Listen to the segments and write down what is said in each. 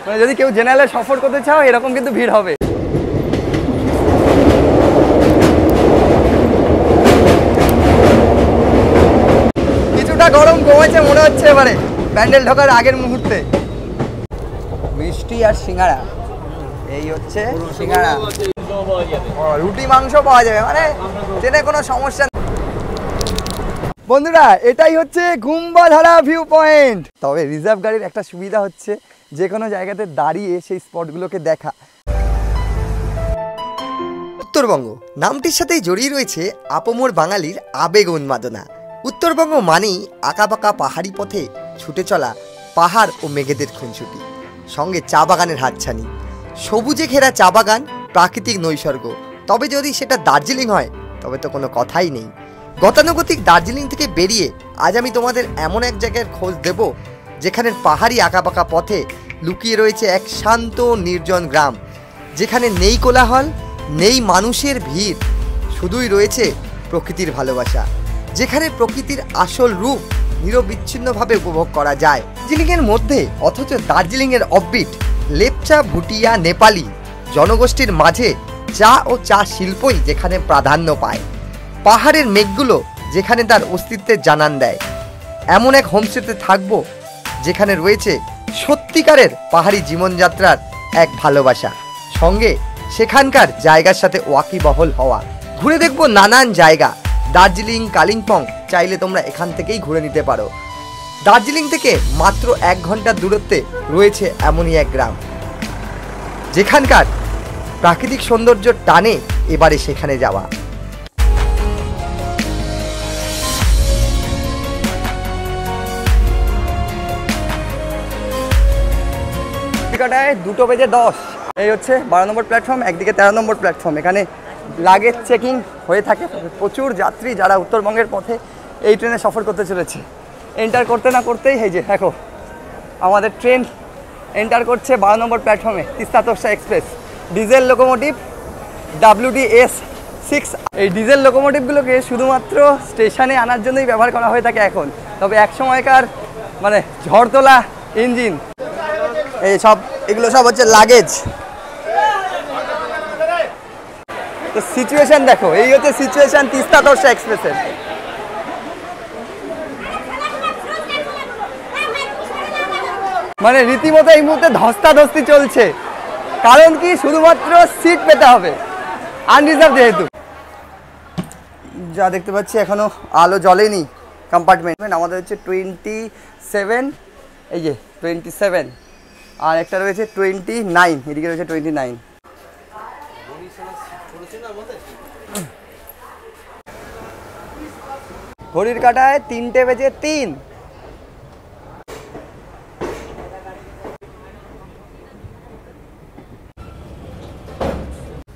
মানে যদি কেউ জেনারেলে সফর করতে চাও এরকম কিন্তু ভিড় হবে। কিছুটা গরম কমেছে মনে হচ্ছে এবারে ব্যান্ডেল ঢোকার আগের মুহূর্তে। মিষ্টি আর সিঙ্গাড়া, এই হচ্ছে সিঙ্গাড়া, রুটি মাংস পাওয়া যাবে, মানে ট্রেনে কোনো সমস্যা নেই। বন্ধুরা এটাই হচ্ছে গুম্বাধারা ভিউ পয়েন্ট। তবে রিজার্ভ গাড়ির একটা সুবিধা হচ্ছে যে কোনো জায়গাতে দাঁড়িয়ে সেই স্পটগুলোকে দেখা। উত্তরবঙ্গ নামটির সাথেই জড়িয়ে রয়েছে আপামর বাঙালির আবেগ উন্মাদনা। উত্তরবঙ্গ মানেই আঁকাবাঁকা পাহাড়ি পথে ছুটে চলা পাহাড় ও মেঘেদের খুনছুটি, সঙ্গে চা বাগানের হাতছানি, সবুজে ঘেরা চা বাগান, প্রাকৃতিক নৈসর্গ। তবে যদি সেটা দার্জিলিং হয় তবে তো কোনো কথাই নেই। গতানুগতিক দার্জিলিং থেকে বেরিয়ে আজ আমি তোমাদের এমন এক জায়গার খোঁজ দেব যেখানের পাহাড়ি আঁকাবাঁকা পথে লুকিয়ে রয়েছে এক শান্ত নির্জন গ্রাম, যেখানে নেই কোলাহল, নেই মানুষের ভিড়, শুধুই রয়েছে প্রকৃতির ভালোবাসা, যেখানে প্রকৃতির আসল রূপ নিরবিচ্ছিন্নভাবে উপভোগ করা যায় দার্জিলিংয়ের মধ্যে। অথচ দার্জিলিংয়ের অফবিট লেপচা, ভুটিয়া, নেপালি জনগোষ্ঠীর মাঝে চা ও চা শিল্পই যেখানে প্রাধান্য পায়। পাহাড়ের মেঘগুলো যেখানে তার অস্তিত্বের জানান দেয়। এমন এক হোমস্টেতে থাকবো যেখানে রয়েছে সত্যিকারের পাহাড়ি জীবনযাত্রার এক ভালোবাসা, সঙ্গে সেখানকার জায়গার সাথে ওয়াকিবহল হওয়া। ঘুরে দেখবো নানান জায়গা। দার্জিলিং, কালিম্পং চাইলে তোমরা এখান থেকেই ঘুরে নিতে পারো। দার্জিলিং থেকে মাত্র 1 ঘন্টার দূরত্বে রয়েছে এমনই এক গ্রাম, যেখানকার প্রাকৃতিক সৌন্দর্য টানে এবারে সেখানে যাওয়া। কলকাতায় 2:10। এই হচ্ছে 12 নম্বর প্ল্যাটফর্ম, একদিকে 13 নম্বর প্ল্যাটফর্ম। এখানে লাগেজ চেকিং হয়ে থাকে। প্রচুর যাত্রী যারা উত্তরবঙ্গের পথে এই ট্রেনে সফর করতে চলেছে। এন্টার করতে না করতেই এই যে দেখো আমাদের ট্রেন এন্টার করছে 12 নম্বর প্ল্যাটফর্মে। Teesta Torsa express diesel locomotive WD-S6। এই ডিজেল লোকোমোটিভগুলোকে শুধুমাত্র স্টেশনে আনার জন্যই ব্যবহার করা হয়ে থাকে এখন। তবে এক সময়কার মানে ঝড় তোলা ইঞ্জিন, এই সব এগুলো সব হচ্ছে লাগেজ। তো সিচুয়েশন দেখো, এই হচ্ছে সিচুয়েশন তিস্তা তোরসা এক্সপ্রেসের। মানে রীতিমতো এই মুহূর্তে ধস্তাধস্তি চলছে। কারণ কি, শুধুমাত্র সিট পেতে হবে, আনরিজার্ভ যেহেতু। যা দেখতে পাচ্ছি এখনো আলো জ্বলেনি কম্পার্টমেন্ট। আমাদের হচ্ছে 27, এই যে 27, আর একটা রয়েছে 29, এদিকে রয়েছে 29। ঘড়ির কাঁটায় 3:03।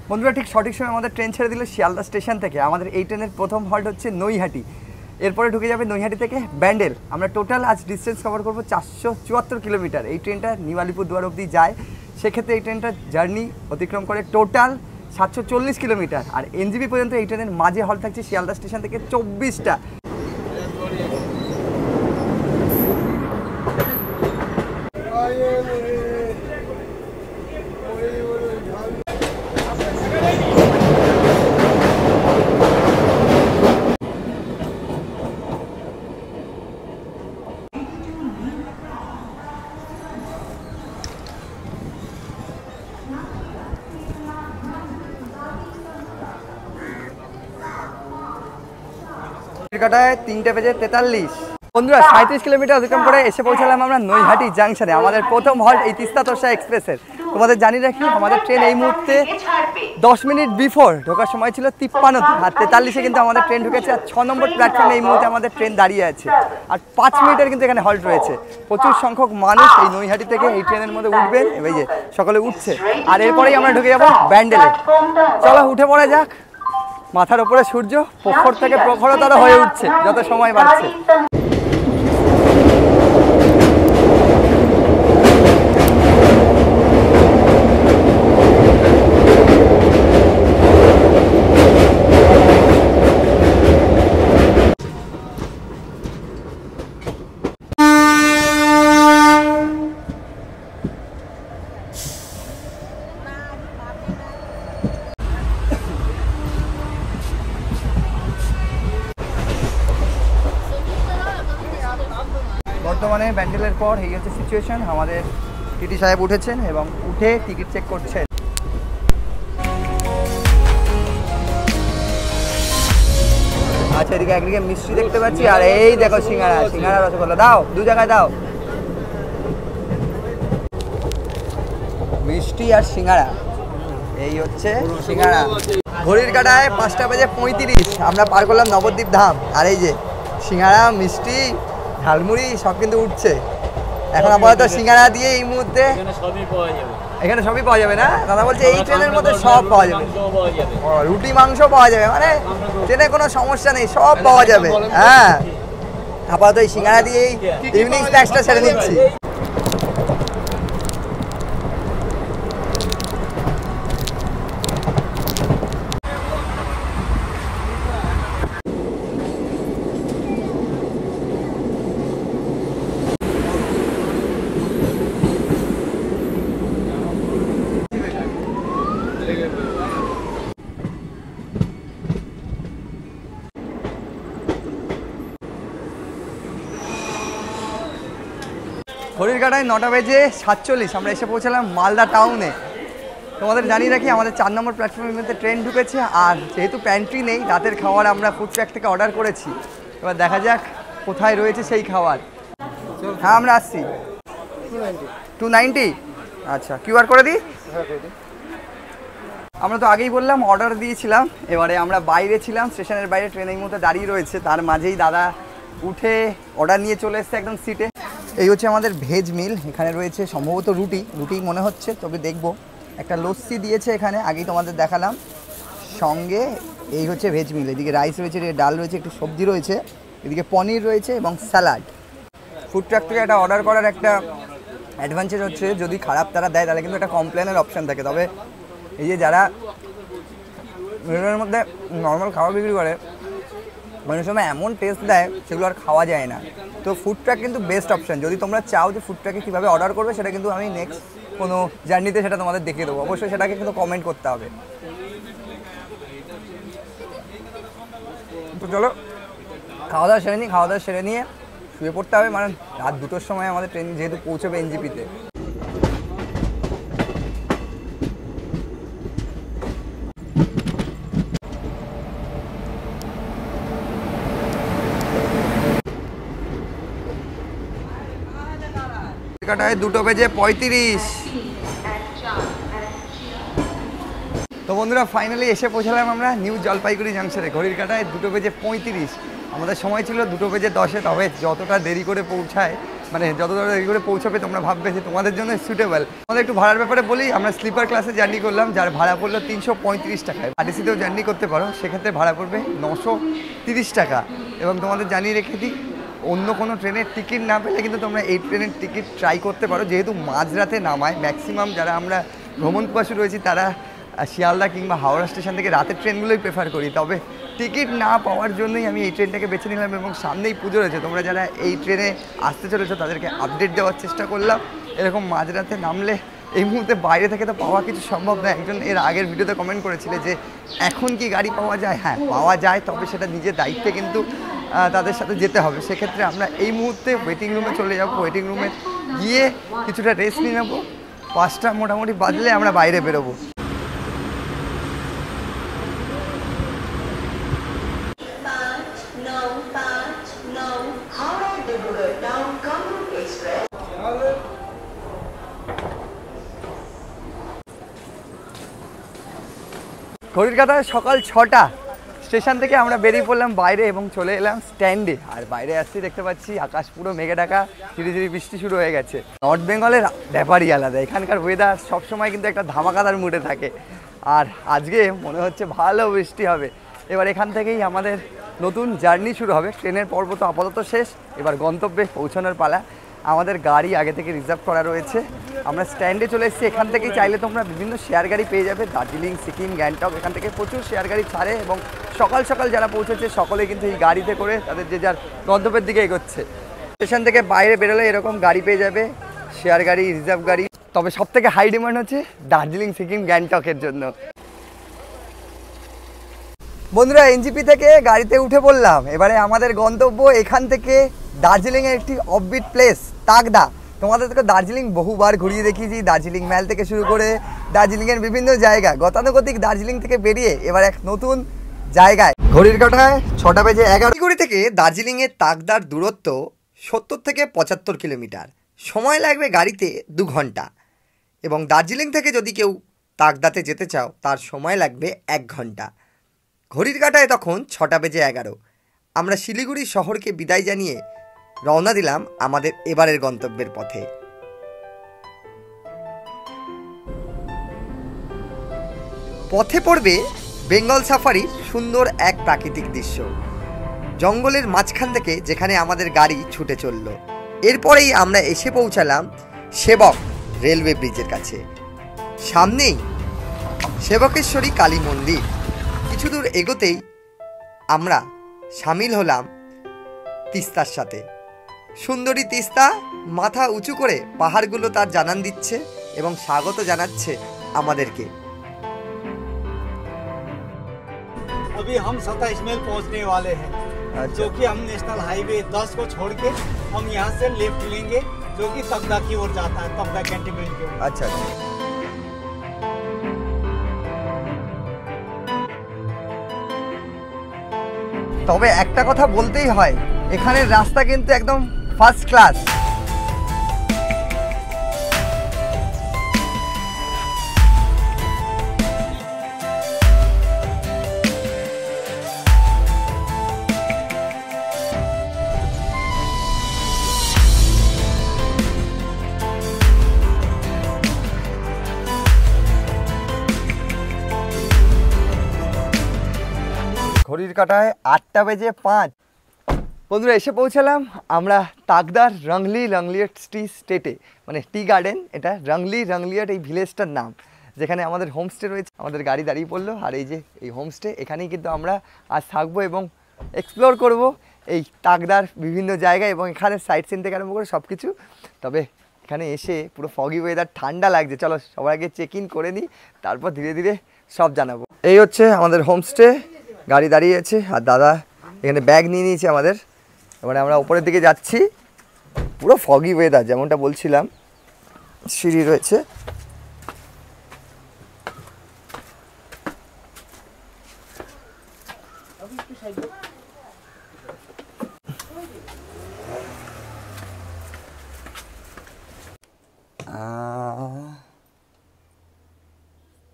বন্ধুরা ঠিক সঠিক সময় আমাদের ট্রেন ছেড়ে দিল শিয়ালদা স্টেশন থেকে। আমাদের এই ট্রেনের প্রথম হল্ট হচ্ছে নৈহাটি, এরপরে ঢুকে যাবে নৈহাটি থেকে ব্যান্ডেল। আমরা টোটাল আজ ডিস্টেন্স কভার করবো 474 কিলোমিটার। এই ট্রেনটা নিউ আলিপুরদুয়ার অবধি যায়। সেক্ষেত্রে এই ট্রেনটা জার্নি অতিক্রম করে টোটাল 740 কিলোমিটার। আর এনজিপি পর্যন্ত এই ট্রেনের মাঝে হল্ট থাকছে শিয়ালদা স্টেশন থেকে 24টা। কাটায় 3:43। বন্ধুরা 37 কিলোমিটার অতিক্রম করে এসে পৌঁছালাম আমরা নৈহাটি জাংশনে। আমাদের প্রথম হল্ট এই তিস্তা তোরসা এক্সপ্রেসের। তোমাদের জানিয়ে রাখি আমাদের ট্রেন এই মুহূর্তে 10 মিনিট বিফোর ঢোকার সময় ছিল 53, আর 43-এ কিন্তু আমাদের ট্রেন ঢুকেছে। আর 6 নম্বর প্ল্যাটফর্মে এই মুহূর্তে আমাদের ট্রেন দাঁড়িয়ে আছে। আর 5 মিনিটের কিন্তু এখানে হল্ট রয়েছে। প্রচুর সংখ্যক মানুষ এই নৈহাটি থেকে এই ট্রেনের মধ্যে উঠবেন। এই যে সকলে উঠছে, আর এরপরেই আমরা ঢুকে যাবো ব্যান্ডেলে। চলো উঠে পড়া যাক। মাথার উপরে সূর্য প্রখর থেকে প্রখরতর হয়ে উঠছে যত সময় বাড়ছে। বর্তমানে ব্যান্ডেলের পর এই হচ্ছে সিচুয়েশন। আমাদের টিটি সাহেব উঠেছেন এবং উঠে টিকিট চেক করছেন। আচ্ছা, এদিকে একদিকে মিষ্টি দেখতে পাচ্ছি, আর এই দেখো সিঙ্গারা, সিঙ্গারা রসগোল্লা দাও, দু জায়গায় দাও, মিষ্টি আর সিঙ্গারা। এই হচ্ছে সিঙ্গারা। ঘড়ির কাঁটায় 5:35, আমরা পার করলাম নবদ্বীপ ধাম। আর এই যে সিঙ্গারা, মিষ্টি, ঝালমুড়ি সব কিন্তু উঠছে। এখন আপাতত সিঙ্গারা দিয়ে এই মুহূর্তে এখানে সবই পাওয়া যাবে না দাদা বলছে, এই ট্রেনের মধ্যে সব পাওয়া যাবে, রুটি মাংস পাওয়া যাবে, মানে ট্রেনে কোনো সমস্যা নেই, সব পাওয়া যাবে। হ্যাঁ, আপাতত এই সিঙ্গারা দিয়ে ইভিনিং স্ন্যাক্সটা ছেড়ে নিচ্ছি। ঘড়ির কাঁটায় 9:47, আমরা এসে পৌঁছালাম মালদা টাউনে। তোমাদের জানিয়ে রাখি, আমাদের 4 নম্বর প্ল্যাটফর্মের মধ্যে ট্রেন ঢুকেছে। আর যেহেতু প্যান্ট্রি নেই, রাতের খাবার আমরা ফুড ট্র্যাক থেকে অর্ডার করেছি। এবার দেখা যাক কোথায় রয়েছে সেই খাবার। হ্যাঁ, আমরা আসছি। 290, আচ্ছা, কিউআর করে দিই। আমরা তো আগেই বললাম অর্ডার দিয়েছিলাম। এবারে আমরা বাইরে ছিলাম, স্টেশনের বাইরে, ট্রেন এই মুহূর্তে দাঁড়িয়ে রয়েছে। তার মাঝেই দাদা উঠে অর্ডার নিয়ে চলে এসছে একদম সিটে। এই হচ্ছে আমাদের ভেজ মিল। এখানে রয়েছে সম্ভবত রুটি মনে হচ্ছে, তবে দেখবো। একটা লস্যি দিয়েছে এখানে, আগেই তোমাদের দেখালাম। সঙ্গে এই হচ্ছে ভেজ মিল। এদিকে রাইস রয়েছে, ডাল রয়েছে, একটু সবজি রয়েছে, এদিকে পনির রয়েছে এবং স্যালাড। ফুড ট্রাক থেকে একটা অর্ডার করার একটা অ্যাডভান্টেজ হচ্ছে, যদি খারাপ তারা দেয় তাহলে কিন্তু একটা কমপ্লেনের অপশান থাকে। তবে এই যে যারা রেস্টুরেন্টের মধ্যে নর্মাল খাবার বিক্রি করে, অনেক সময় এমন টেস্ট দেয় সেগুলো আর খাওয়া যায় না। তো ফুড ট্রাক কিন্তু বেস্ট অপশান। যদি তোমরা চাও যে ফুড ট্রাকে কীভাবে অর্ডার করবে, সেটা কিন্তু আমি নেক্সট কোনো জার্নিতে সেটা তোমাদের দেখিয়ে দেবো। অবশ্যই সেটাকে কিন্তু কমেন্ট করতে হবে। তো চলো খাওয়া দাওয়া সেরে নিয়ে শুয়ে পড়তে হবে, মানে রাত 2টোর সময় আমাদের ট্রেন যেহেতু পৌঁছবে এনজিপিতে। কাটায় 2:35। তো বন্ধুরা, ফাইনালি এসে পৌঁছালাম আমরা নিউ জলপাইগুড়ি জাংশনে। ঘড়ির কাটায় 2:35। আমাদের সময় ছিল 2:10। তবে যতটা দেরি করে পৌঁছায়, মানে যতটা দেরি করে পৌঁছাবে তোমরা ভাববে যে তোমাদের জন্য সুটেবল। আমাদের একটু ভাড়ার ব্যাপারে বলি, আমরা স্লিপার ক্লাসে জার্নি করলাম, যার ভাড়া পড়লো 335 টাকায়। আরটিসিতেও জার্নি করতে পারো, সেক্ষেত্রে ভাড়া পড়বে 930 টাকা। এবং তোমাদের জানিয়ে রেখে দিই, অন্য কোনো ট্রেনের টিকিট না পেলে কিন্তু তোমরা এই ট্রেনের টিকিট ট্রাই করতে পারো। যেহেতু মাঝরাতে নামায়, ম্যাক্সিমাম যারা আমরা ভ্রমণ পিপাসু রয়েছি তারা শিয়ালদা কিংবা হাওড়া স্টেশন থেকে রাতের ট্রেনগুলোই প্রেফার করি। তবে টিকিট না পাওয়ার জন্যই আমি এই ট্রেনটাকে বেছে নিলাম। এবং সামনেই পুজো রয়েছে, তোমরা যারা এই ট্রেনে আসতে চলেছো তাদেরকে আপডেট দেওয়ার চেষ্টা করলাম। এরকম মাঝরাতে নামলে এই মুহূর্তে বাইরে থেকে তো পাওয়া কিছু সম্ভব না। একজন এর আগের ভিডিওতে কমেন্ট করেছিলে যে এখন কি গাড়ি পাওয়া যায়। হ্যাঁ, পাওয়া যায়, তবে সেটা নিজের দায়িত্বে কিন্তু তাদের সাথে যেতে হবে। সেক্ষেত্রে আমরা এই মুহূর্তে ওয়েটিং রুমে চলে যাব। ওয়েটিং রুমে গিয়ে কিছুটা রেস্ট নিয়ে নেবো। 5টা মোটামুটি বাজলে আমরা বাইরে বেরোবো। ঘড়ির কাঁটায় সকাল 6টা। স্টেশন থেকে আমরা বেরিয়ে পড়লাম বাইরে এবং চলে এলাম স্ট্যান্ডে। আর বাইরে আসছি দেখতে পাচ্ছি আকাশ পুরো মেঘে ঢাকা, ধীরে ধীরে বৃষ্টি শুরু হয়ে গেছে। নর্থ বেঙ্গলের ব্যাপারই আলাদা, এখানকার ওয়েদার সবসময় কিন্তু একটা ধামাকাদার মুডে থাকে। আর আজকে মনে হচ্ছে ভালো বৃষ্টি হবে। এবার এখান থেকেই আমাদের নতুন জার্নি শুরু হবে। ট্রেনের পর্ব তো আপাতত শেষ, এবার গন্তব্যে পৌঁছানোর পালা। আমাদের গাড়ি আগে থেকে রিজার্ভ করা রয়েছে। আমরা স্ট্যান্ডে চলে এসেছি। এখান থেকেই চাইলে তোমরা বিভিন্ন শেয়ার গাড়ি পেয়ে যাবে। দার্জিলিং, সিকিম, গ্যাংটক, এখান থেকে প্রচুর শেয়ার গাড়ি ছাড়ে। এবং সকাল সকাল যারা পৌঁছেছে সকলে কিন্তু এই গাড়িতে করে তাদের যে যার গন্তব্যের দিকে এগোচ্ছে। স্টেশন থেকে বাইরে বেরোলে এরকম গাড়ি পেয়ে যাবে, শেয়ার গাড়ি, রিজার্ভ গাড়ি। তবে সব থেকে হাই ডিমান্ড হচ্ছে দার্জিলিং, সিকিম, গ্যাংটকের জন্য। বন্ধুরা, এনজিপি থেকে গাড়িতে উঠে পড়লাম। এবারে আমাদের গন্তব্য এখান থেকে দার্জিলিংয়ের একটি অফবিট প্লেস তাকদা। তোমাদেরকে দার্জিলিং বহুবার ঘুরিয়ে দেখিয়েছি, দার্জিলিং ম্যাল থেকে শুরু করে দার্জিলিংয়ের বিভিন্ন জায়গা। গতানুগতিক দার্জিলিং থেকে বেরিয়ে এবার এক নতুন জায়গায়। ঘড়ির কাঁটায় 6:11 শিলিগুড়ি থেকে দার্জিলিংয়ের তাকদার দূরত্ব 70 থেকে 75 কিলোমিটার। সময় লাগবে গাড়িতে 2 ঘন্টা, এবং দার্জিলিং থেকে যদি কেউ তাকদাতে যেতে চাও তার সময় লাগবে 1 ঘন্টা। ঘড়ির কাঁটায় তখন 6:11। আমরা শিলিগুড়ি শহরকে বিদায় জানিয়ে রওনা দিলাম আমাদের এবারের গন্তব্যের পথে। পথে পড়বে বেঙ্গল সাফারির সুন্দর এক প্রাকৃতিক দৃশ্য, জঙ্গলের মাঝখান থেকে যেখানে আমাদের গাড়ি ছুটে চলল। এরপরেই আমরা এসে পৌঁছালাম সেবক রেলওয়ে ব্রিজের কাছে। সামনেই সেবকেশ্বরী কালী মন্দির। কিছু দূর এগোতেই আমরা সামিল হলাম তিস্তার সাথে। সুন্দরী তিস্তা মাথা উঁচু করে পাহাড়গুলো তার জানান দিচ্ছে এবং স্বাগত জানাচ্ছে আমাদেরকে। अभी हम 27 मील पहुंचने वाले हैं, जो कि हम नेशनल हाईवे 10 को छोड़ के हम यहाँ से लेफ्ट लेंगे, जो कि तकदा की ओर जाता है, तकदा कैंटोनमेंट की ओर। अच्छा তবে একটা কথা বলতেই হয়, এখানের রাস্তা কিন্তু একদম ফার্স্ট ক্লাস। ঘড়ির কাঁটায় 8:05। বন্ধুরা এসে পৌঁছালাম আমরা তাকদার রংলিয়াট টি স্টেটে, মানে টি গার্ডেন। এটা রংলিয়াট এই ভিলেজটার নাম, যেখানে আমাদের হোমস্টে রয়েছে। আমাদের গাড়ি দাঁড়িয়ে পড়লো, আর এই যে এই হোমস্টে, এখানেই কিন্তু আমরা আজ থাকবো এবং এক্সপ্লোর করব এই তাকদার বিভিন্ন জায়গায় এবং এখানে সাইট সিন থেকে আরম্ভ করে সব কিছু। তবে এখানে এসে পুরো ফগি ওয়েদার, ঠান্ডা লাগছে। চলো সবার আগে চেক ইন করে নিই, তারপর ধীরে ধীরে সব জানাবো। এই হচ্ছে আমাদের হোমস্টে, গাড়ি দাঁড়িয়ে আছে আর দাদা এখানে ব্যাগ নিয়ে নিয়েছে আমাদের। এবারে আমরা উপরের দিকে যাচ্ছি। পুরো ফগি ওয়েদার, যেমনটা বলছিলাম। সিঁড়ি রয়েছে।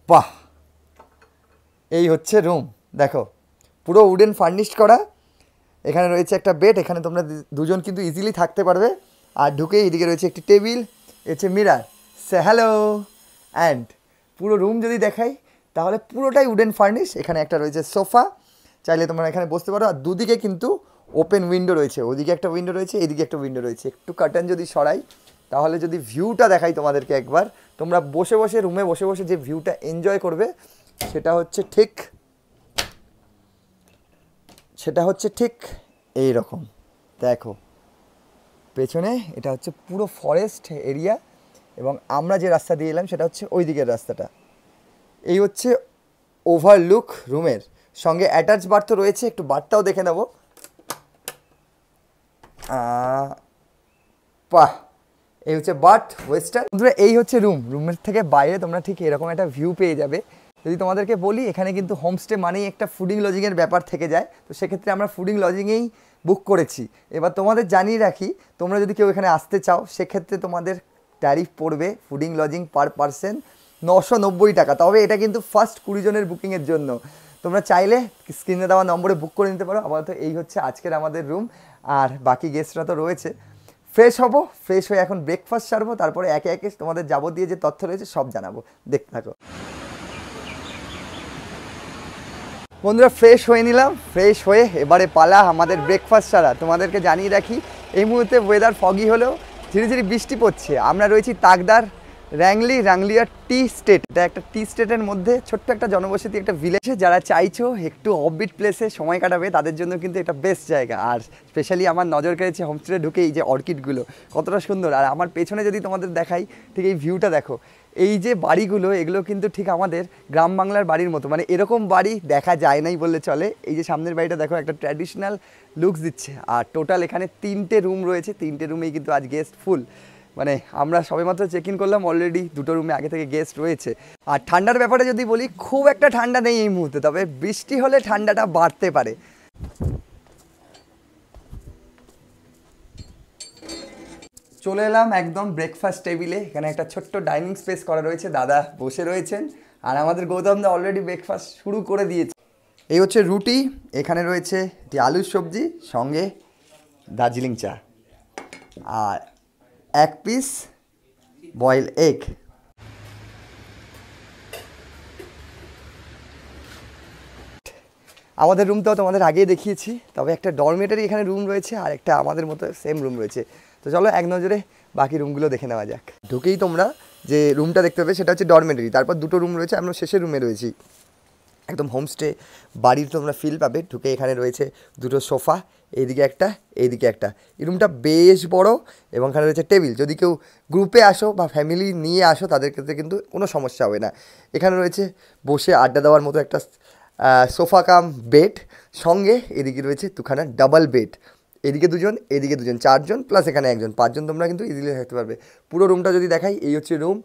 বাহ, এই হচ্ছে রুম। দেখো পুরো উডেন ফার্নিশড করা। এখানে রয়েছে একটা বেড, এখানে তোমরা দুজন কিন্তু ইজিলি থাকতে পারবে। আর ঢুকে এদিকে রয়েছে একটি টেবিল, হচ্ছে মিরার, সে হ্যালো। অ্যান্ড পুরো রুম যদি দেখাই তাহলে পুরোটাই উডেন ফার্নিশ। এখানে একটা রয়েছে সোফা, চাইলে তোমরা এখানে বসতে পারো। আর দুদিকে কিন্তু ওপেন উইন্ডো রয়েছে, ওদিকে একটা উইন্ডো রয়েছে, এদিকে একটা উইন্ডো রয়েছে। একটু কার্টেন যদি সরাই তাহলে যদি ভিউটা দেখাই তোমাদেরকে একবার, তোমরা বসে বসে রুমে বসে বসে যে ভিউটা এনজয় করবে সেটা হচ্ছে ঠিক এই রকম। দেখো পেছনে এটা হচ্ছে পুরো ফরেস্ট এরিয়া, এবং আমরা যে রাস্তা দিয়ে এলাম সেটা হচ্ছে ওই দিকের রাস্তাটা। এই হচ্ছে ওভারলুক রুমের সঙ্গে অ্যাটাচ বাথ তো রয়েছে, একটু বাথটাও দেখে নেব। বাহ, এই হচ্ছে বাথ ওয়েস্টার্ন। বন্ধুরা এই হচ্ছে রুমের থেকে বাইরে তোমরা ঠিক এরকম একটা ভিউ পেয়ে যাবে। যদি তোমাদেরকে বলি, এখানে কিন্তু হোমস্টে মানেই একটা ফুডিং লজিংয়ের ব্যাপার থেকে যায়, তো সেক্ষেত্রে আমরা ফুডিং লজিংয়েই বুক করেছি। এবার তোমাদের জানিয়ে রাখি, তোমরা যদি কেউ এখানে আসতে চাও সেক্ষেত্রে তোমাদের ট্যারিফ পড়বে ফুডিং লজিং পার পারসন 990 টাকা। তবে এটা কিন্তু ফার্স্ট 20 জনের বুকিংয়ের জন্য। তোমরা চাইলে স্ক্রিনে দেওয়া নম্বরে বুক করে নিতে পারো। আপাতত এই হচ্ছে আজকের আমাদের রুম, আর বাকি গেস্টরা তো রয়েছে। ফ্রেশ হবো, ফ্রেশ হয়ে এখন ব্রেকফাস্ট সারবো, তারপরে একে একে তোমাদের যাবতীয় যে তথ্য রয়েছে সব জানাবো, দেখতে থাকো। বন্ধুরা ফ্রেশ হয়ে নিলাম, ফ্রেশ হয়ে এবারে পালা আমাদের ব্রেকফাস্ট সারা। তোমাদেরকে জানিয়ে রাখি এই মুহূর্তে ওয়েদার ফগি হলেও ধীরে ধীরে বৃষ্টি পড়ছে। আমরা রয়েছি তাকদার রংলিয়াট টি স্টেট। এটা একটা টি স্টেটের মধ্যে ছোট্ট একটা জনবসতি, একটা ভিলেজে। যারা চাইছো একটু অফবিট প্লেসে সময় কাটাবে তাদের জন্য কিন্তু এটা বেস্ট জায়গা। আর স্পেশালি আমার নজর কেড়েছে হোমস্টে ঢুকে এই যে অর্কিডগুলো কতটা সুন্দর। আর আমার পেছনে যদি তোমাদের দেখাই, ঠিক এই ভিউটা দেখো, এই যে বাড়িগুলো এগুলো কিন্তু ঠিক আমাদের গ্রাম বাংলার বাড়ির মতো, মানে এরকম বাড়ি দেখা যায় নাই বললে চলে। এই যে সামনের বাড়িটা দেখো, একটা ট্র্যাডিশনাল লুকস দিচ্ছে। আর টোটাল এখানে 3টে রুম রয়েছে, 3টে রুমেই কিন্তু আজ গেস্ট ফুল। মানে আমরা সবেমাত্র চেক ইন করলাম, অলরেডি 2টো রুমে আগে থেকে গেস্ট রয়েছে। আর ঠান্ডার ব্যাপারে যদি বলি, খুব একটা ঠান্ডা নেই এই মুহূর্তে, তবে বৃষ্টি হলে ঠান্ডাটা বাড়তে পারে। চলে এলাম একদম ব্রেকফাস্ট টেবিলে। এখানে একটা ছোট্ট ডাইনিং স্পেস করা রয়েছে, দাদা বসে রয়েছেন আর আমাদের গৌতম দা অলরেডি ব্রেকফাস্ট শুরু করে দিয়েছে। এই হচ্ছে রুটি, এখানে রয়েছে একটি আলুর সবজি, সঙ্গে দার্জিলিং চা আর 1 পিস বয়েল এগ। আমাদের রুমটাও তোমাদের আগেই দেখিয়েছি, তবে একটা ডরমেটারি এখানে রুম রয়েছে আর একটা আমাদের মতো সেম রুম রয়েছে। তো চলো এক নজরে বাকি রুমগুলো দেখে নেওয়া যাক। ঢুকেই তোমরা যে রুমটা দেখতে পাবে সেটা হচ্ছে ডরমেটারি, তারপর 2টো রুম রয়েছে, আমরা শেষের রুমে রয়েছি। একদম হোমস্টে বাড়ির তোমরা ফিল পাবে। ঢুকে এখানে রয়েছে 2টো সোফা, এইদিকে একটা এইদিকে একটা। এই রুমটা বেশ বড় এবং এখানে রয়েছে টেবিল। যদি কেউ গ্রুপে আসো বা ফ্যামিলি নিয়ে আসো তাদের ক্ষেত্রে কিন্তু কোনো সমস্যা হবে না। এখানে রয়েছে বসে আড্ডা দেওয়ার মতো একটা সোফা কাম বেড, সঙ্গে এদিকে রয়েছে 2খানা ডাবল বেড। এদিকে 2জন, এদিকে 2জন, 4জন প্লাস এখানে 1জন, 5জন তোমরা কিন্তু ইজিলি থাকতে পারবে। পুরো রুমটা যদি দেখাই, এই হচ্ছে রুম,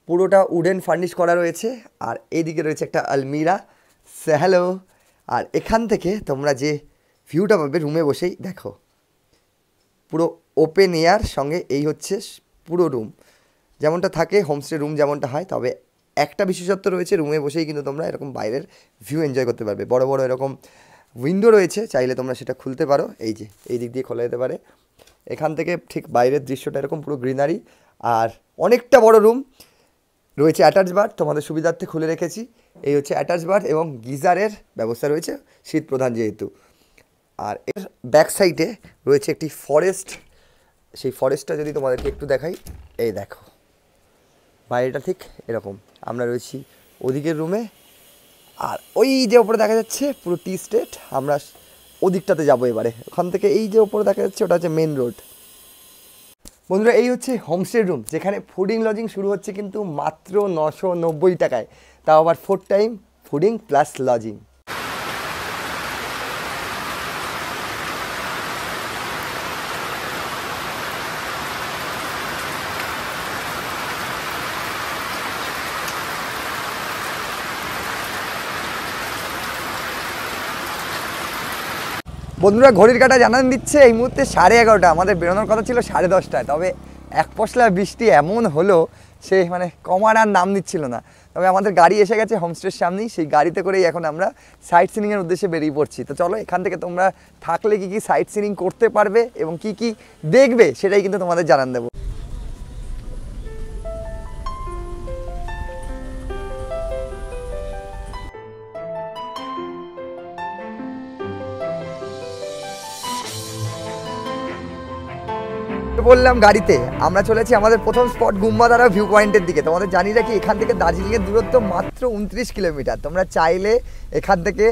পুরোটা উডেন ফার্নিশ করা রয়েছে। আর এইদিকে রয়েছে একটা আলমিরা, হ্যালো। আর এখান থেকে তোমরা যে ভিউটা পাবে রুমে বসেই দেখো, পুরো ওপেন এয়ার, সঙ্গে এই হচ্ছে পুরো রুম যেমনটা থাকে হোমস্টে রুম যেমনটা হয়। তবে একটা বিশেষত্ব রয়েছে, রুমে বসেই কিন্তু তোমরা এরকম বাইরের ভিউ এনজয় করতে পারবে। বড় বড় এরকম উইন্ডো রয়েছে, চাইলে তোমরা সেটা খুলতে পারো। এই যে এই দিক দিয়ে খোলা যেতে পারে। এখান থেকে ঠিক বাইরের দৃশ্যটা এরকম পুরো গ্রিনারি। আর অনেকটা বড় রুম রয়েছে, অ্যাটাচ বাথ তোমাদের সুবিধার্থে খুলে রেখেছি। এই হচ্ছে অ্যাটাচ বাথ এবং গিজারের ব্যবস্থা রয়েছে, শীত প্রধান যেহেতু। আর এর ব্যাক সাইডে রয়েছে একটি ফরেস্ট, সেই ফরেস্টটা যদি তোমাদেরকে একটু দেখাই, এই দেখো বাইরেটা ঠিক এরকম। আমরা রয়েছি ওদিকের রুমে, আর ওই যে ওপরে দেখা যাচ্ছে পুরো টি স্টেট, আমরা ওদিকটাতে যাবো এবারে। ওখান থেকে এই যে ওপরে দেখা যাচ্ছে ওটা হচ্ছে মেন রোড। বন্ধুরা, এই হচ্ছে হোমস্টে রুম, যেখানে ফুডিং লজিং শুরু হচ্ছে কিন্তু মাত্র 990 টাকায়, তাও আবার 4 টাইম ফুডিং প্লাস লজিং। বন্ধুরা, ঘড়ির কাঁটা জানান দিচ্ছে এই মুহূর্তে 11:30। আমাদের বেরোনোর কথা ছিল 10:30টায়, তবে এক পশলা বৃষ্টি এমন হলো সে মানে কমার আর নাম নিচ্ছিল না। তবে আমাদের গাড়ি এসে গেছে হোমস্টের সামনেই, সেই গাড়িতে করেই এখন আমরা সাইট সিনিংয়ের উদ্দেশ্যে বেরিয়ে পড়ছি। তো চলো, এখান থেকে তোমরা থাকলে কী কী সাইট সিনিং করতে পারবে এবং কি কি দেখবে সেটাই কিন্তু তোমাদের জানান দেবো। বললাম গাড়িতে আমরা চলেছি আমাদের প্রথম স্পট গুম্বাধারা ভিউ পয়েন্টের দিকে। তোমাদের জানি রাখি, এখান থেকে দার্জিলিংয়ের দূরত্ব মাত্র 29 কিলোমিটার। তোমরা চাইলে এখান থেকে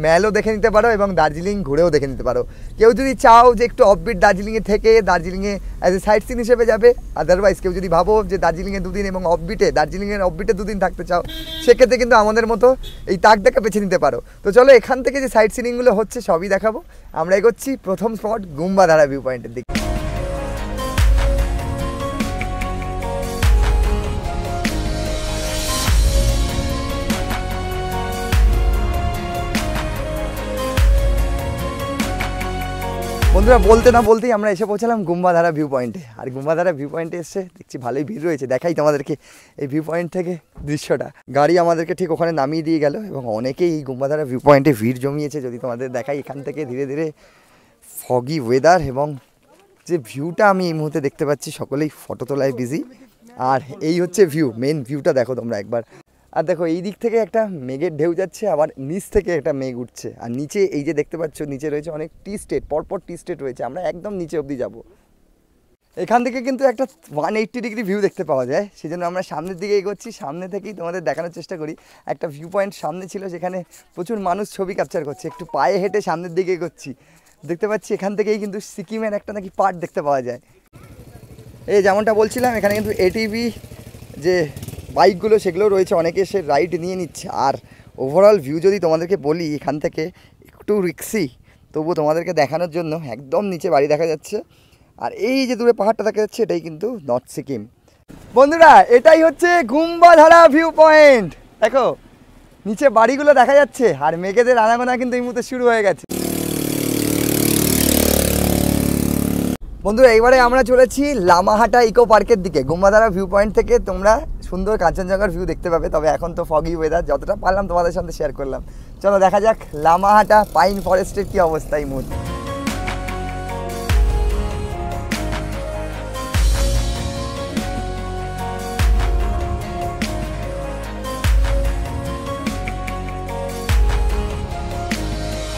ম্যালও দেখে নিতে পারো এবং দার্জিলিং ঘুরেও দেখে নিতে পারো। কেউ যদি চাও যে একটু অফবিট দার্জিলিংয়ে থেকে দার্জিলিংয়ে অ্যাজ এ সাইট সিন হিসেবে যাবে, আদারওয়াইজ কেউ যদি ভাবো যে দার্জিলিংয়ে 2 দিন এবং দার্জিলিংয়ের অফবিটে 2 দিন থাকতে চাও, সেক্ষেত্রে কিন্তু আমাদের মতো এই তাকদাকা বেছে নিতে পারো। তো চলো, এখান থেকে যে সাইট সিনিংগুলো হচ্ছে সবই দেখাবো। আমরা এগোচ্ছি প্রথম স্পট গুম্বাধারা ভিউ পয়েন্টের দিকে। বন্ধুরা, বলতে না বলতেই আমরা এসে পৌঁছালাম গুম্বাধারা ভিউ পয়েন্টে। আর গুম্বাধারা ভিউ পয়েন্টে এসে দেখছি ভালোই ভিড় রয়েছে। দেখাই তোমাদেরকে এই ভিউ পয়েন্ট থেকে দৃশ্যটা। গাড়ি আমাদেরকে ঠিক ওখানে নামিয়ে দিয়ে গেল এবং অনেকেই এই গুম্বাধারা ভিউ পয়েন্টে ভিড় জমিয়েছে। যদি তোমাদের দেখাই, এখান থেকে ধীরে ধীরে ফগি ওয়েদার এবং যে ভিউটা আমি এই মুহূর্তে দেখতে পাচ্ছি, সকলেই ফটো তোলায় বিজি। আর এই হচ্ছে ভিউ, মেন ভিউটা দেখো তোমরা একবার। আর দেখো, এই দিক থেকে একটা মেঘের ঢেউ যাচ্ছে, আবার নিচ থেকে একটা মেঘ উঠছে। আর নিচে এই যে দেখতে পাচ্ছ, নিচে রয়েছে অনেক টি স্টেট, পরপর টি স্টেট রয়েছে। আমরা একদম নিচে অবধি যাব। এখান থেকে কিন্তু একটা 180 ডিগ্রি ভিউ দেখতে পাওয়া যায়, সেই জন্য আমরা সামনের দিকে এগোচ্ছি। সামনে থেকেই তোমাদের দেখানোর চেষ্টা করি। একটা ভিউ পয়েন্ট সামনে ছিল, যেখানে প্রচুর মানুষ ছবি ক্যাপচার করছে। একটু পায়ে হেঁটে সামনের দিকে এগোচ্ছি, দেখতে পাচ্ছি এখান থেকেই কিন্তু সিকিমের একটা নাকি পার্ট দেখতে পাওয়া যায়। এই যেমনটা বলছিলাম, এখানে কিন্তু এটিভি যে বাইকগুলো সেগুলো রয়েছে, অনেকে এসে রাইড নিয়ে নিচ্ছে। আর ওভারঅল ভিউ যদি তোমাদেরকে বলি, এখান থেকে একটু রিক্সি, তবু তোমাদেরকে দেখানোর জন্য একদম নিচে বাড়ি দেখা যাচ্ছে। আর এই যে দূরে পাহাড়টা দেখা যাচ্ছে, এটাই কিন্তু নর্থ সিকিম। বন্ধুরা, এটাই হচ্ছে গুম্বাধারা ভিউ পয়েন্ট। দেখো নিচে বাড়িগুলো দেখা যাচ্ছে, আর মেঘেদের আনাগোনা কিন্তু এই মুহূর্তে শুরু হয়ে গেছে। বন্ধুরা, এইবারে আমরা চলেছি লামাহাটা ইকো পার্কের দিকে। গুম্বাধারা ভিউ পয়েন্ট থেকে তোমরা সুন্দর কাঞ্চনজঙ্ঘার ভিউ দেখতে পাবে, তবে এখন তো ফগি ওয়েদার, যতটা পারলাম তোমাদের সাথে শেয়ার করলাম। চলো দেখা যাক লামাহাটা পাইন ফরেস্টের কী অবস্থা এই মুহূর্তে।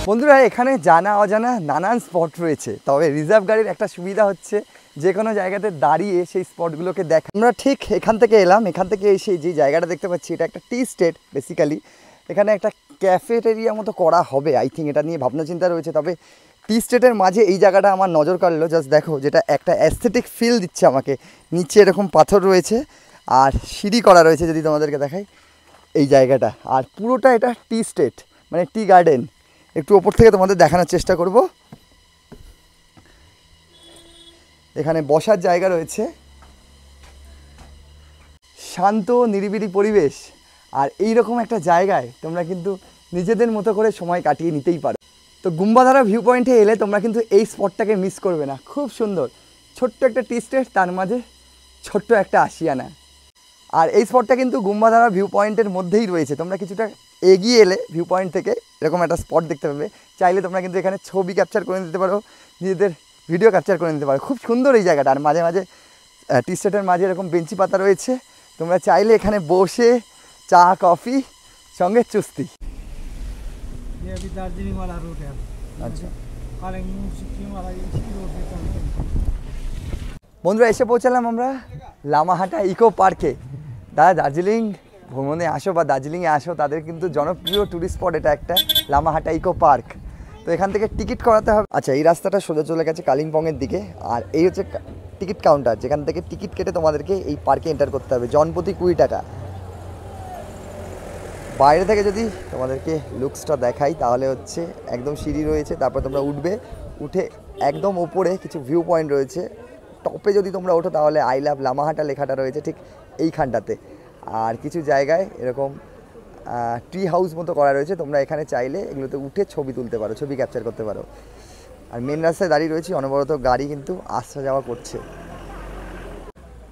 বন্ধুরা, এখানে জানা অজানা নানান স্পট রয়েছে, তবে রিজার্ভ গাড়ির একটা সুবিধা হচ্ছে যে কোনো জায়গাতে দাঁড়িয়ে সেই স্পটগুলোকে দেখা। আমরা ঠিক এখান থেকে এলাম, এখান থেকে এসে যে জায়গাটা দেখতে পাচ্ছি, এটা একটা টি স্টেট বেসিক্যালি। এখানে একটা ক্যাফেটেরিয়া মতো করা হবে আই থিঙ্ক, এটা নিয়ে ভাবনা চিন্তা রয়েছে। তবে টি স্টেটের মাঝে এই জায়গাটা আমার নজর কাড়লো। জাস্ট দেখো, যেটা একটা অ্যাস্থেটিক ফিল দিচ্ছে আমাকে। নিচে এরকম পাথর রয়েছে আর সিঁড়ি করা রয়েছে, যদি তোমাদেরকে দেখাই এই জায়গাটা। আর পুরোটা এটা টি স্টেট, মানে টি গার্ডেন। একটু ওপর থেকে তোমাদের দেখানোর চেষ্টা করব। এখানে বসার জায়গা রয়েছে, শান্ত নিরিবিলি পরিবেশ। আর এই রকম একটা জায়গায় তোমরা কিন্তু নিজেদের মতো করে সময় কাটিয়ে নিতেই পারো। তো গুম্বাধারা ভিউ পয়েন্টে এলে তোমরা কিন্তু এই স্পটটাকে মিস করবে না। খুব সুন্দর ছোট্ট একটা টি স্টেট, তার মাঝে ছোট্ট একটা আশিয়ানা। আর এই স্পটটা কিন্তু গুম্বাধারা ভিউ পয়েন্টের মধ্যেই রয়েছে। তোমরা কিছুটা এগিয়ে এলে ভিউ পয়েন্ট থেকে এরকম একটা স্পট দেখতে পাবে। চাইলে তোমরা কিন্তু এখানে ছবি ক্যাপচার করে নিতে পারো, নিজেদের ভিডিও ক্যাপচার করে নিতে পারো। খুব সুন্দর এই জায়গাটা। আর মাঝে মাঝে টি স্টেটের মাঝে এরকম বেঞ্চি পাতা রয়েছে, তোমরা চাইলে এখানে বসে চা কফি সঙ্গে চুস্তি। ये अभी दार्जिलिंग वाला रूट है। আচ্ছা कालिंग सिक्किम वाला इसी रोड पे चलते हैं। বন্ধুরা, এসে পৌঁছালাম আমরা লামাহাটা ইকো পার্কে। দাদা দার্জিলিং ভ্রমণে আসো বা দার্জিলিংয়ে আসো, তাদের কিন্তু জনপ্রিয় ট্যুরিস্ট স্পট এটা একটা, লামাহাটা ইকো পার্ক। তো এখান থেকে টিকিট করাতে হবে। আচ্ছা, এই রাস্তাটা সোজা চলে গেছে কালিম্পংয়ের দিকে। আর এই হচ্ছে টিকিট কাউন্টার, যেখান থেকে টিকিট কেটে তোমাদেরকে এই পার্কে এন্টার করতে হবে। জনপ্রতি 20 টাকা। বাইরে থেকে যদি তোমাদেরকে লুকসটা দেখাই, তাহলে হচ্ছে একদম সিঁড়ি রয়েছে, তারপর তোমরা উঠবে, উঠে একদম ওপরে কিছু ভিউ পয়েন্ট রয়েছে। টপে যদি তোমরা ওঠো তাহলে আই লাভ লামাহাটা লেখাটা রয়েছে ঠিক এইখানটাতে। আর কিছু জায়গায় এরকম ট্রি হাউস মতো করা রয়েছে, তোমরা এখানে চাইলে এগুলোতে উঠে ছবি তুলতে পারো, ছবি ক্যাপচার করতে পারো। আর মেন রাস্তায় দাঁড়িয়ে রয়েছে, অনবরত গাড়ি কিন্তু আসা যাওয়া করছে।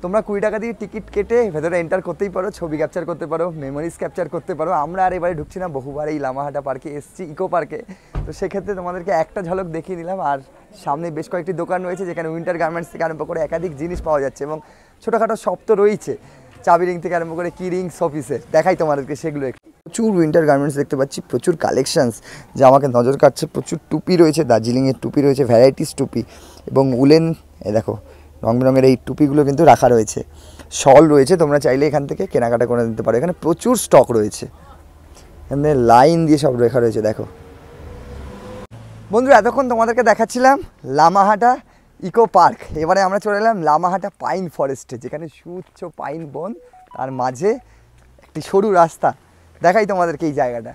তোমরা 20 টাকা দিয়ে টিকিট কেটে ভেতরে এন্টার করতেই পারো, ছবি ক্যাপচার করতে পারো, মেমোরিজ ক্যাপচার করতে পারো। আমরা আর এবারে ঢুকছি না, বহুবার এই লামাহাটা পার্কে এসেছি, ইকো পার্কে। তো সেক্ষেত্রে তোমাদেরকে একটা ঝলক দেখিয়ে নিলাম। আর সামনে বেশ কয়েকটি দোকান রয়েছে, যেখানে উইন্টার গার্মেন্টস থেকে আরম্ভ করে একাধিক জিনিস পাওয়া যাচ্ছে, এবং ছোটোখাটো শপ তো রয়েছে, চাবি রিং থেকে আরম্ভ করে কি রিং শপিসে। দেখাই তোমাদেরকে সেগুলো। প্রচুর উইন্টার গার্মেন্টস দেখতে পাচ্ছি, প্রচুর কালেকশানস যা আমাকে নজর কাটছে। প্রচুর টুপি রয়েছে, দার্জিলিংয়ের টুপি রয়েছে, ভ্যারাইটিস টুপি এবং উলেন, দেখো রং বেরঙের এই টুপিগুলো কিন্তু রাখা রয়েছে। শল রয়েছে, তোমরা চাইলে এখান থেকে কেনাকাটা করে নিতে পারো। এখানে প্রচুর স্টক রয়েছে, এখানে লাইন দিয়ে সব রেখা রয়েছে। দেখো বন্ধুরা, এতক্ষণ তোমাদেরকে দেখাচ্ছিলাম লামাহাটা ইকো পার্ক। এবারে আমরা চলে এলাম লামাহাটা পাইন ফরেস্টে, যেখানে সুউচ্চ পাইন বন, তার মাঝে একটি সরু রাস্তা। দেখাই তোমাদেরকে এই জায়গাটা।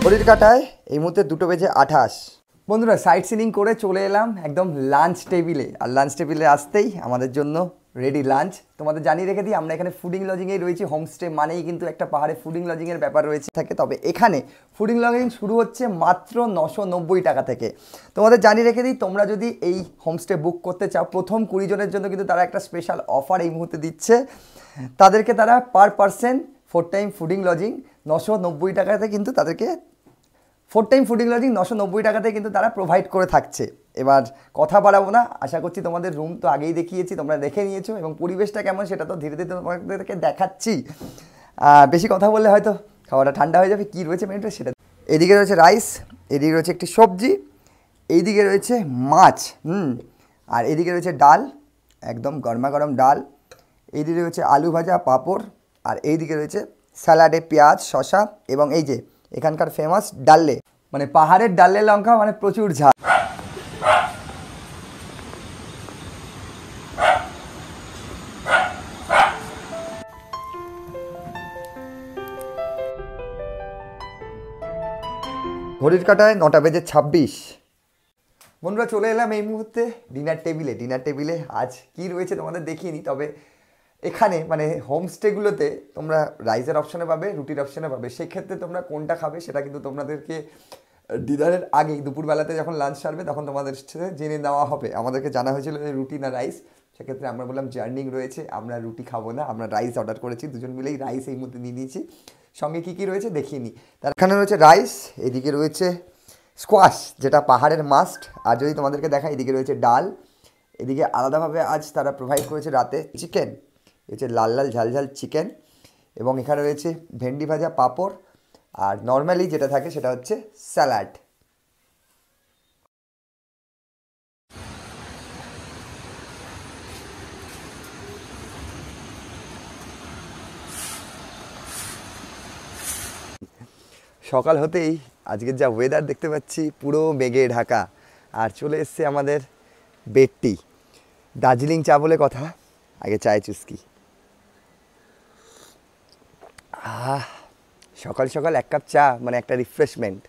ঘড়ির কাঁটায় এই মুহূর্তে 2:28। বন্ধুরা, সাইট সিনিং করে চলে এলাম একদম লাঞ্চ টেবিলে। আর লাঞ্চ টেবিলে আসতেই আমাদের জন্য রেডি লাঞ্চ। তোমাদের জানিয়ে রেখে দিই, আমরা এখানে ফুডিং লজিংয়েই রয়েছি। হোমস্টে মানেই কিন্তু একটা পাহাড়ে ফুডিং লজিংয়ের ব্যাপার রয়েছে থাকে। তবে এখানে ফুডিং লজিং শুরু হচ্ছে মাত্র 990 টাকা থেকে। তোমাদের জানিয়ে রেখে দিই, তোমরা যদি এই হোমস্টে বুক করতে চাও, প্রথম 20 জনের জন্য কিন্তু তারা একটা স্পেশাল অফার এই মুহূর্তে দিচ্ছে। তাদেরকে তারা per person 4 time fooding lodging 990 টাকাতে কিন্তু তাদেরকে 4 টাইম ফুডিং লজিং 990 টাকাতে কিন্তু তারা প্রোভাইড করে থাকছে। এবার কথা বাড়াবো না, আশা করছি তোমাদের রুম তো আগেই দেখিয়েছি, তোমরা দেখে নিয়েছো, এবং পরিবেশটা কেমন সেটা তো ধীরে ধীরে তোমাদেরকে দেখাচ্ছি। বেশি কথা বললে হয়তো খাওয়াটা ঠান্ডা হয়ে যাবে। কী রয়েছে মেনুতে সেটা, এদিকে রয়েছে রাইস, এদিকে রয়েছে একটি সবজি, এইদিকে রয়েছে মাছ, আর এইদিকে রয়েছে ডাল, একদম গরমা গরম ডাল। এইদিকে রয়েছে আলু ভাজা, পাঁপড়, আর এইদিকে রয়েছে স্যালাডে পেঁয়াজ, শসা, এবং এই যে এখানকার ফেমাস ডাল্লে, মানে পাহাড়ের ডাল্লে লঙ্কা, মানে প্রচুর ঝাল। ঘড়ির কাঁটায় 9:26। বন্ধুরা চলে এলাম এই মুহূর্তে ডিনার টেবিলে আজ কি রয়েছে তোমাদের দেখিয়ে নিই। তবে এখানে মানে হোমস্টেগুলোতে তোমরা রাইসের অপশানে পাবে, রুটির অপশানে পাবে। সেক্ষেত্রে তোমরা কোনটা খাবে সেটা কিন্তু তোমাদেরকে ডিনারের আগেই, দুপুরবেলাতে যখন লাঞ্চ সারবে তখন তোমাদের সাথে জেনে নেওয়া হবে। আমাদেরকে জানা হয়েছিল যে রুটি না রাইস, সেক্ষেত্রে আমরা বললাম জার্নিং রয়েছে, আমরা রুটি খাবো না, আমরা রাইস অর্ডার করেছি। দুজন মিলেই রাইস এই মুহূর্তে নিয়ে নিয়েছি। সঙ্গে কী কী রয়েছে দেখিয়ে নিই। তার এখানে রয়েছে রাইস, এদিকে রয়েছে স্কোয়াশ যেটা পাহাড়ের মাস্ট, আর যদি তোমাদেরকে দেখায় এদিকে রয়েছে ডাল, এদিকে আলাদাভাবে আজ তারা প্রোভাইড করেছে রাতে চিকেন, হচ্ছে লাল লাল ঝাল ঝাল চিকেন, এবং এখানে রয়েছে ভেন্ডি ভাজা, পাঁপড়, আর নর্মালি যেটা থাকে সেটা হচ্ছে স্যালাড। সকাল হতেই আজকের যা ওয়েদার দেখতে পাচ্ছি পুরো মেঘে ঢাকা, আর চলে এসছে আমাদের বেড টি। দার্জিলিং চা বলে কথা, আগে চায় চুস্কি। সকাল সকাল এক কাপ চা মানে একটা রিফ্রেশমেন্ট।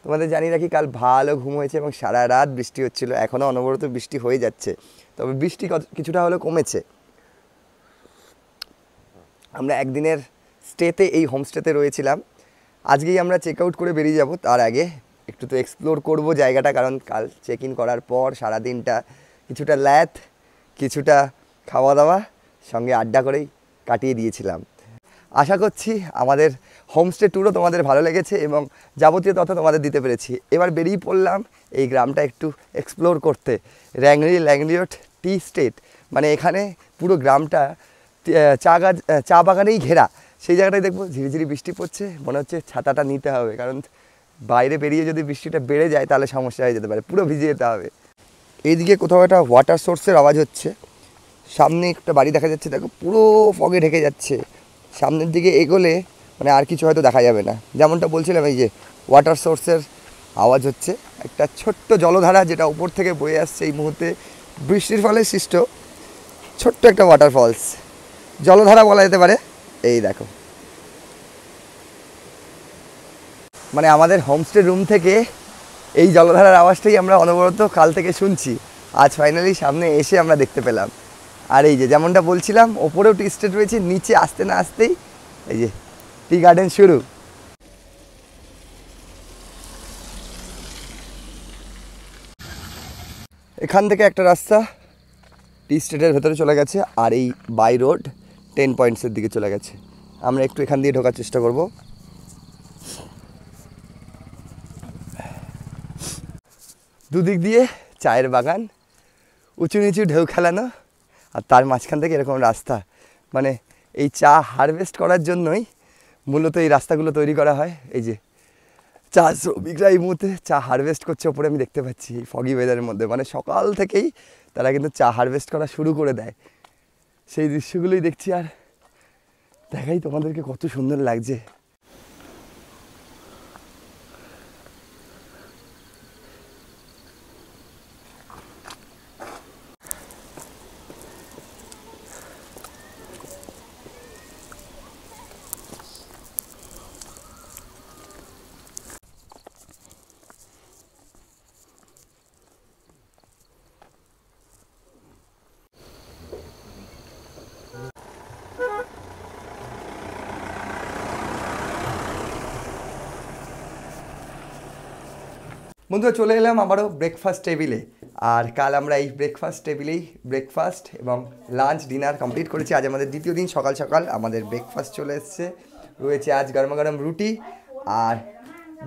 তোমাদের জানি রাখি কাল ভালো ঘুম হয়েছে এবং সারা রাত বৃষ্টি হচ্ছিল, এখনও অনবরত বৃষ্টি হয়ে যাচ্ছে, তবে বৃষ্টি কিছুটা হলেও কমেছে। আমরা একদিনের স্টেতে এই হোমস্টেতে রয়েছিলাম, আজকেই আমরা চেক আউট করে বেরিয়ে যাব। তার আগে একটু তো এক্সপ্লোর করব জায়গাটা, কারণ কাল চেক ইন করার পর সারাদিনটা কিছুটা ল্যাথ, কিছুটা খাওয়া দাওয়া, সঙ্গে আড্ডা করেই কাটিয়ে দিয়েছিলাম। আশা করছি আমাদের হোমস্টে ট্যুরও তোমাদের ভালো লেগেছে এবং যাবতীয় তথ্য তোমাদের দিতে পেরেছি। এবার বেরিয়ে পড়লাম এই গ্রামটা একটু এক্সপ্লোর করতে। ল্যাংরিওট টি স্টেট, মানে এখানে পুরো গ্রামটা চা বাগানেই ঘেরা। সেই জায়গাটায় দেখবো ঝিরিঝিরি বৃষ্টি পড়ছে, মনে হচ্ছে ছাতাটা নিতে হবে, কারণ বাইরে বেরিয়ে যদি বৃষ্টিটা বেড়ে যায় তাহলে সমস্যা হয়ে যেতে পারে, পুরো ভিজে যেতে হবে। এইদিকে কোথাও একটা ওয়াটার সোর্সের আওয়াজ হচ্ছে, সামনে একটা বাড়ি দেখা যাচ্ছে, দেখো পুরো ফগে ঢেকে যাচ্ছে। সামনের দিকে এগোলে মানে আর কিছু হয়তো দেখা যাবে না। যেমনটা বলছিলাম, এই যে ওয়াটার সোর্সের আওয়াজ হচ্ছে, একটা ছোট্ট জলধারা যেটা উপর থেকে বয়ে আসছে এই মুহূর্তে বৃষ্টির ফলে সৃষ্ট ছোট্ট একটা ওয়াটারফলস, জলধারা বলা যেতে পারে। এই দেখো, মানে আমাদের হোমস্টে রুম থেকে এই জলধারার আওয়াজটাই আমরা অনবরত কাল থেকে শুনছি, আজ ফাইনালি সামনে এসে আমরা দেখতে পেলাম। আর এই যে যেমনটা বলছিলাম, ওপরেও টি স্টেট রয়েছে, নিচে আসতে না আসতেই এই যে টি গার্ডেন শুরু। এখান থেকে একটা রাস্তা টি স্টেটের ভেতরে চলে গেছে, আর এই বাই রোড 10 পয়েন্টসের দিকে চলে গেছে। আমরা একটু এখান দিয়ে ঢোকার চেষ্টা করব। দুদিক দিয়ে চায়ের বাগান, উঁচু নিচু ঢেউ খেলানো, আর তার মাঝখান থেকে এরকম রাস্তা। মানে এই চা হারভেস্ট করার জন্যই মূলত এই রাস্তাগুলো তৈরি করা হয়। এই যে চা শ্রমিকরা এই মুহূর্তে চা হারভেস্ট করছে ওপরে, আমি দেখতে পাচ্ছি এই ফগি ওয়েদারের মধ্যে। মানে সকাল থেকেই তারা কিন্তু চা হারভেস্ট করা শুরু করে দেয়। সেই দৃশ্যগুলোই দেখছি, আর দেখাই তোমাদেরকে কত সুন্দর লাগছে। বন্ধুরা চলে এলাম আবারও ব্রেকফাস্ট টেবিলে, আর কাল আমরা এই ব্রেকফাস্ট টেবিলেই ব্রেকফাস্ট এবং লাঞ্চ ডিনার কমপ্লিট করেছি। আজ আমাদের দ্বিতীয় দিন, সকাল সকাল আমাদের ব্রেকফাস্ট চলে এসছে। রয়েছে আজ গরমা গরম রুটি আর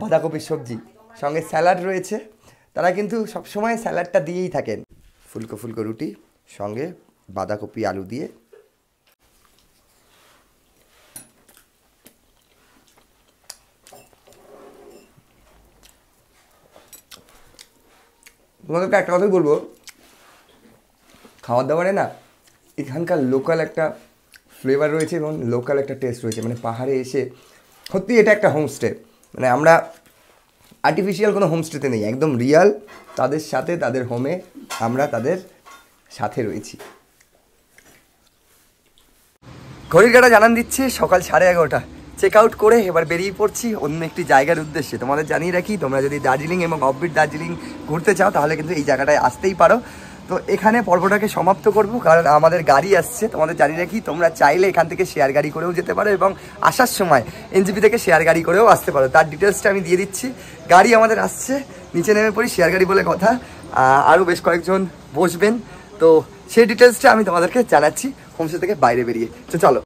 বাঁধাকপির সবজি, সঙ্গে স্যালাড রয়েছে। তারা কিন্তু সবসময় স্যালাডটা দিয়েই থাকেন। ফুলকো ফুলকো রুটি, সঙ্গে বাঁধাকপি আলু দিয়ে। তোমাদেরকে একটা কথাই বলবো, খাবার দাবারে না এখানকার লোকাল একটা ফ্লেভার রয়েছে এবং লোকাল একটা টেস্ট রয়েছে। মানে পাহাড়ে এসে সত্যি এটা একটা হোমস্টে, মানে আমরা আর্টিফিশিয়াল কোনো হোমস্টেতে নেই, একদম রিয়াল তাদের সাথে, তাদের হোমে আমরা তাদের সাথে রয়েছি। ঘড়ির কাঁটা জানান দিচ্ছে সকাল 11:30। চেক আউট করে এবার বেরিয়ে পড়ছি অন্য একটি জায়গার উদ্দেশ্যে। তোমাদের জানিয়ে রাখি, তোমরা যদি দার্জিলিং এবং অফবিট দার্জিলিং ঘুরতে চাও তাহলে কিন্তু এই জায়গাটায় আসতেই পারো। তো এখানে পর্বটাকে সমাপ্ত করব, কারণ আমাদের গাড়ি আসছে। তোমাদের জানিয়ে রাখি, তোমরা চাইলে এখান থেকে শেয়ার গাড়ি করেও যেতে পারো এবং আসার সময় এনজিপি থেকে শেয়ার গাড়ি করেও আসতে পারো। তার ডিটেলসটা আমি দিয়ে দিচ্ছি। গাড়ি আমাদের আসছে, নিচে নেমে পড়ি, শেয়ার গাড়ি বলে কথা, আরও বেশ কয়েকজন বসবেন। তো সেই ডিটেলসটা আমি তোমাদেরকে জানাচ্ছি হোমস্টে থেকে বাইরে বেরিয়ে। তো চলো।